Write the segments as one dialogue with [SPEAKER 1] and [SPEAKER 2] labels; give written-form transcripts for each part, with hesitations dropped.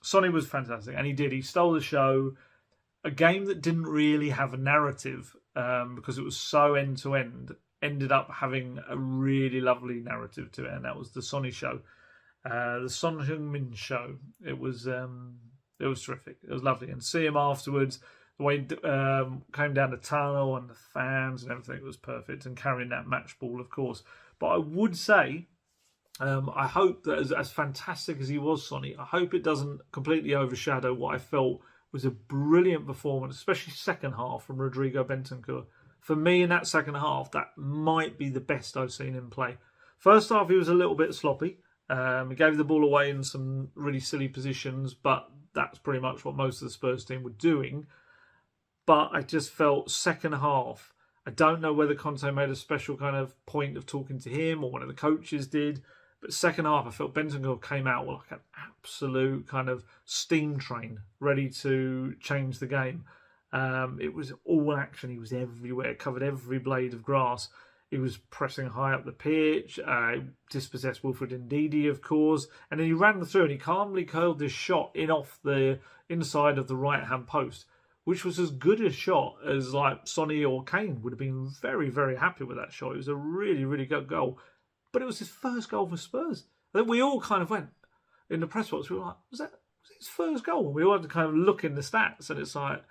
[SPEAKER 1] Sonny was fantastic, and he stole the show. A game that didn't really have a narrative because it was so end to end ended up having a really lovely narrative to it, and that was the Sonny show, the Sonhung-min show. It was terrific. It was lovely, and see him afterwards. The way he came down the tunnel and the fans and everything was perfect, and carrying that match ball, of course. But I would say, I hope that as fantastic as he was, Sonny, I hope it doesn't completely overshadow what I felt was a brilliant performance, especially second half from Rodrigo Bentancur. For me, in that second half, that might be the best I've seen him play. First half, he was a little bit sloppy. He gave the ball away in some really silly positions, but that's pretty much what most of the Spurs team were doing. But I just felt second half, I don't know whether Conte made a special kind of point of talking to him or one of the coaches did, but second half I felt Bentancur came out like an absolute kind of steam train ready to change the game. It was all action. He was everywhere, covered every blade of grass. He was pressing high up the pitch, dispossessed Wilfred Ndidi, of course, and then he ran through and he calmly curled this shot in off the inside of the right-hand post, which was as good a shot as like Sonny or Kane would have been very, very happy with that shot. It was a really, really good goal. But it was his first goal for Spurs. I think we all kind of went in the press box, we were like, was his first goal? And we all had to kind of look in the stats, and it's like,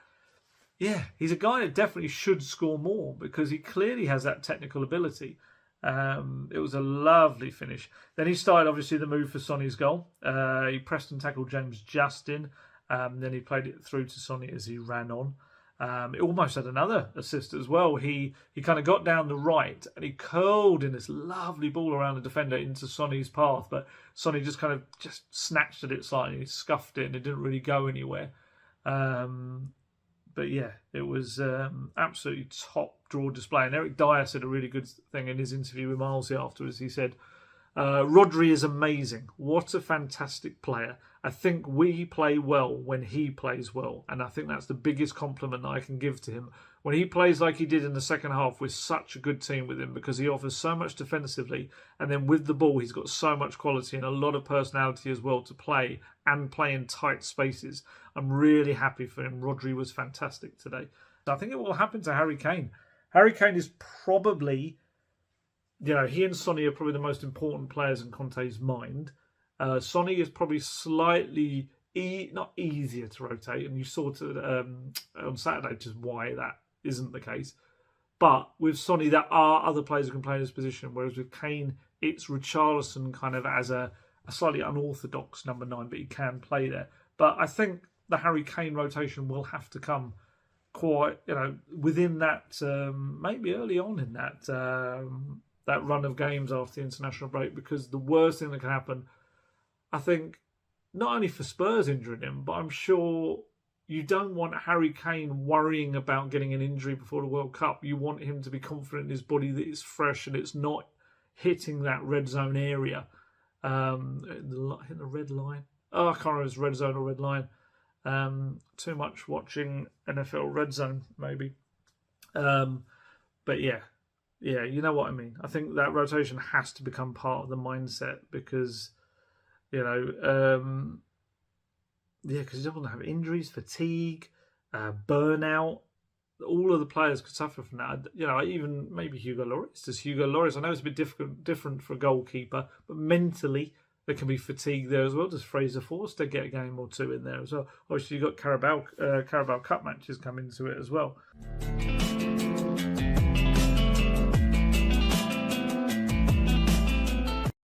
[SPEAKER 1] yeah, he's a guy that definitely should score more because he clearly has that technical ability. It was a lovely finish. Then he started, obviously, the move for Sonny's goal. He pressed and tackled James Justin. Then he played it through to Sonny as he ran on. It almost had another assist as well. He kind of got down the right and he curled in this lovely ball around the defender into Sonny's path, but Sonny just kind of snatched at it slightly, he scuffed it, and it didn't really go anywhere. But yeah, it was absolutely top draw display. And Eric Dyer said a really good thing in his interview with Milesy afterwards. He said, Rodri is amazing. What a fantastic player. I think we play well when he plays well. And I think that's the biggest compliment that I can give to him. When he plays like he did in the second half with such a good team with him, because he offers so much defensively. And then with the ball, he's got so much quality and a lot of personality as well to play and play in tight spaces. I'm really happy for him. Rodri was fantastic today. I think it will happen to Harry Kane. Harry Kane is probably, he and Sonny are probably the most important players in Conte's mind. Sonny is probably slightly not easier to rotate, and you saw on Saturday just why that isn't the case. But with Sonny, there are other players who can play in this position, whereas with Kane, it's Richarlison kind of as a slightly unorthodox number 9, but he can play there. But I think the Harry Kane rotation will have to come quite, within that, maybe early on in that run of games after the international break, because the worst thing that can happen, I think, not only for Spurs injuring him, but I'm sure you don't want Harry Kane worrying about getting an injury before the World Cup. You want him to be confident in his body that it's fresh and it's not hitting that red zone area. Hitting the red line. Oh, I can't remember if it's red zone or red line. Too much watching NFL Red Zone, maybe. But yeah, you know what I mean. I think that rotation has to become part of the mindset because, because you don't want to have injuries, fatigue, burnout. All of the players could suffer from that. Even maybe Hugo Lloris. Does Hugo Lloris? I know it's a bit different for a goalkeeper, but mentally there can be fatigue there as well. Does Fraser Forster get a game or two in there as well? Obviously, you've got Carabao Cup matches come into it as well.